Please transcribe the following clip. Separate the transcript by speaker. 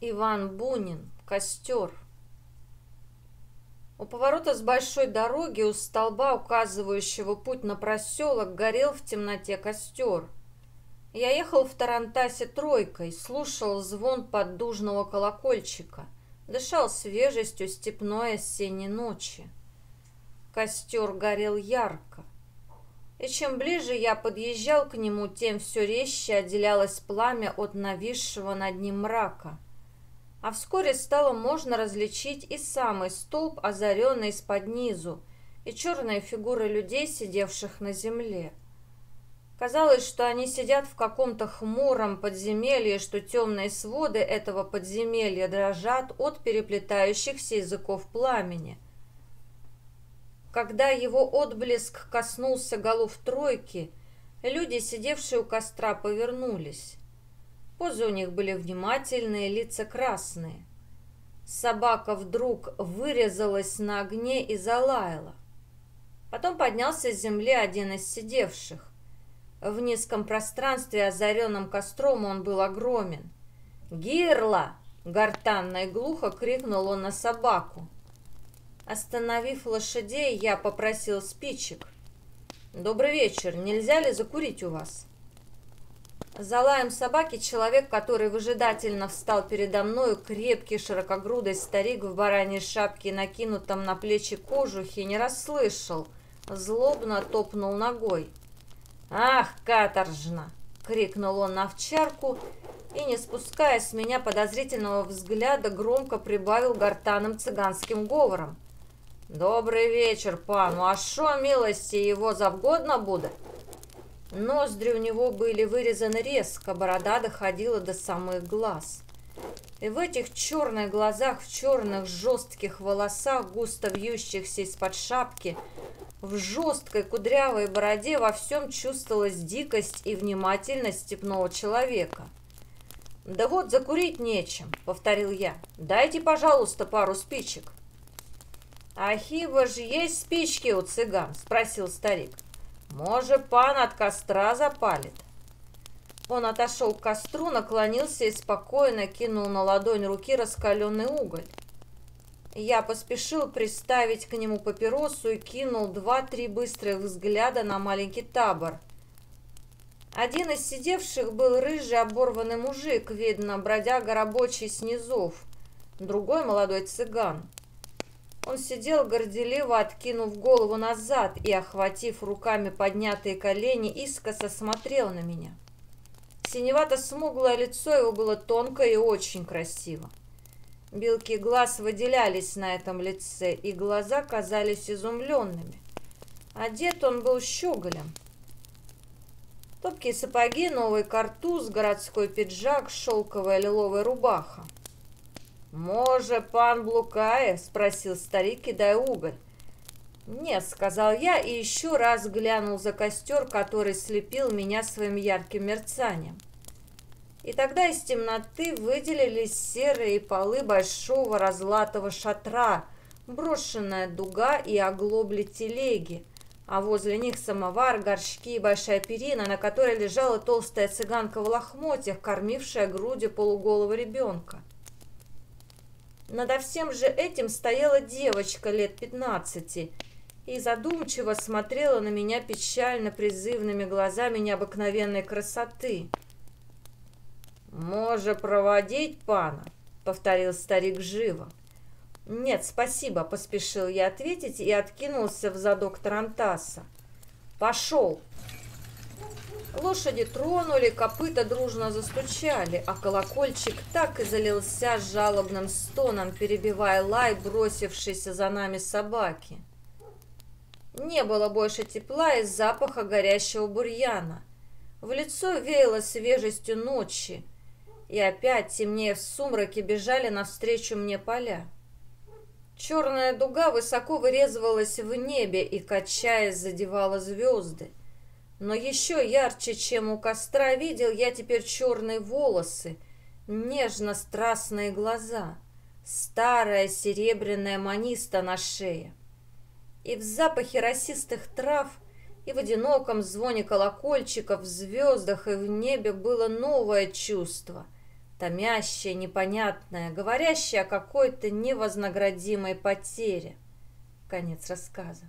Speaker 1: Иван Бунин. Костер. У поворота с большой дороги, у столба, указывающего путь на проселок, горел в темноте костер. Я ехал в тарантасе тройкой, слушал звон поддужного колокольчика, дышал свежестью степной осенней ночи. Костер горел ярко. И чем ближе я подъезжал к нему, тем все резче отделялось пламя от нависшего над ним мрака. А вскоре стало можно различить и самый столб, озаренный из-под низу, и черные фигуры людей, сидевших на земле. Казалось, что они сидят в каком-то хмуром подземелье, что темные своды этого подземелья дрожат от переплетающихся языков пламени. Когда его отблеск коснулся голов тройки, люди, сидевшие у костра, повернулись. Позы у них были внимательные, лица красные. Собака вдруг вырезалась на огне и залаяла. Потом поднялся с земли один из сидевших. В низком пространстве, озаренном костром, он был огромен. «Гирла!» — гортанно и глухо крикнул он на собаку. Остановив лошадей, я попросил спичек. «Добрый вечер, нельзя ли закурить у вас?» За лаем собаки человек, который выжидательно встал передо мною, крепкий широкогрудый старик в бараньей шапке и накинутом на плечи кожухе, не расслышал, злобно топнул ногой. «Ах, каторжно!» — крикнул он на овчарку и, не спуская с меня подозрительного взгляда, громко прибавил гортанным цыганским говором. «Добрый вечер, пану, а шо, милости, его завгодно буде?» Ноздри у него были вырезаны резко, борода доходила до самых глаз. И в этих черных глазах, в черных жестких волосах, густо вьющихся из-под шапки, в жесткой кудрявой бороде во всем чувствовалась дикость и внимательность степного человека. «Да вот закурить нечем», — повторил я. «Дайте, пожалуйста, пару спичек». «А хиба ж есть спички у цыган?» — спросил старик. «Может, пан от костра запалит?» Он отошел к костру, наклонился и спокойно кинул на ладонь руки раскаленный уголь. Я поспешил приставить к нему папиросу и кинул 2-3 быстрых взгляда на маленький табор. Один из сидевших был рыжий оборванный мужик, видно, бродяга рабочий с низов, другой молодой цыган. Он сидел горделиво, откинув голову назад и, охватив руками поднятые колени, искоса смотрел на меня. Синевато-смуглое лицо его было тонкое и очень красиво. Белки глаз выделялись на этом лице, и глаза казались изумленными. Одет он был щеголем. Топкие сапоги, новый картуз, городской пиджак, шелковая лиловая рубаха. «Може, пан блукае?» — спросил старик, кидая уголь. «Нет», — сказал я и еще раз глянул за костер, который слепил меня своим ярким мерцанием. И тогда из темноты выделились серые полы большого разлатого шатра, брошенная дуга и оглобли телеги, а возле них самовар, горшки и большая перина, на которой лежала толстая цыганка в лохмотьях, кормившая грудью полуголого ребенка. Надо всем же этим стояла девочка лет 15 и задумчиво смотрела на меня печально призывными глазами необыкновенной красоты. «Може проводить пана?» — повторил старик живо. «Нет, спасибо», — поспешил я ответить и откинулся в задок тарантаса. «Пошел!» Лошади тронули, копыта дружно застучали, а колокольчик так и залился жалобным стоном, перебивая лай бросившейся за нами собаки. Не было больше тепла и запаха горящего бурьяна. В лицо веяло свежестью ночи, и опять, темнее в сумраке, бежали навстречу мне поля. Черная дуга высоко вырезывалась в небе и, качаясь, задевала звезды. Но еще ярче, чем у костра, видел я теперь черные волосы, нежно-страстные глаза, старая серебряная маниста на шее. И в запахе росистых трав, и в одиноком звоне колокольчиков, в звездах и в небе было новое чувство, томящее, непонятное, говорящее о какой-то невознаградимой потере. Конец рассказа.